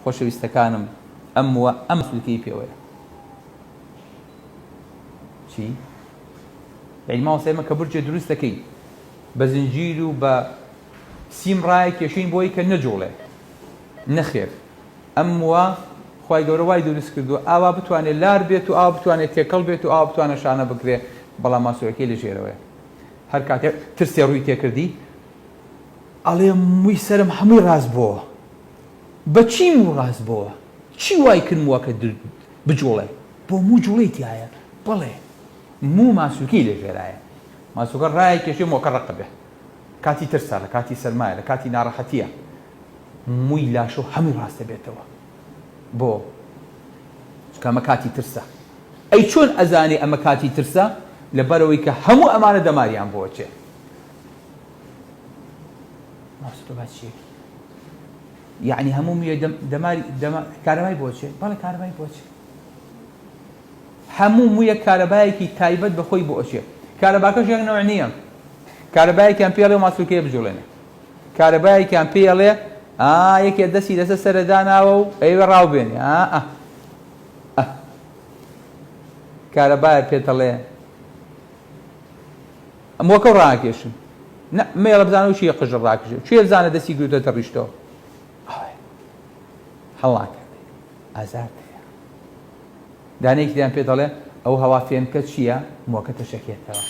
خۆشەویستەکانم ئەموە ئەم سلوکەی پێوەیە چی؟ یعنی ماوەسای ئێمە کە بورجێ دروست دەکەی بە زنجیر و بە سیم ڕای کێشین بۆی کە نەجوڵێ نەخێر ئەموە خی گەورە وای دروست کردووە ئاوا بتوانێت لار بێت و ئاوا بتوانێت تێکەڵ بێت و ئاوا بتوانێت شانە بکرێ بەڵام ماسوورەکەی لە ژێرەوەی هەر کاتێک ترسێ ڕووی تێکردی ئەڵێ مووی سەرم هەمووی ڕاست بووە بەچی و ڕاست بووە چی وای کردمووە کە بجوڵێ بۆ موو جوڵەی تایە بڵێ موو ماسوولکەی لە ژێرایە ماسوولکە ڕای کێشێ مۆکە ڕقە بێ کاتی ترسا لە کاتی سەرمایە لە کاتی ناڕەحەتیە مووی لاشۆ هەمووی ڕاستە بێتەوە بۆ چکە ئەمە کاتی ترسە ئەی چۆن ئەزانێ ئەمە کاتی ترسە لەبەرەوەی کە هەموو ئەمانە دەماریان بۆچێ ماستۆ باشیەکی یعنی هەموو میوە دەماری کارەبای بۆچێ بەڵێ کارەبای بۆچێ هەموو مویە کارەبایەکی تایبەت بەخۆی بۆچێ کارەباکەش یەک نەوع نییە کارەبایەکیان پێڵێ ماسوولکەیە بجوڵێنێ کارەبایەکیان پێڵێ یەکێ دەستی لەسەر سەرەداناوە و ئەیوە ڕاوبێنێ کارەبایە پێتەڵێ ئەمۆکە ڕاکێشن مێڵە بزانە و چیە قژە ڕاکێشێ چێ بزانە دەستی گوتۆتە ڕیشتەوە هەڵاکە ئازار هەیە دانەیەکیان پێ دەڵێ ئەو هەوا فێنکە چییە مۆکە تەشەکێتەوە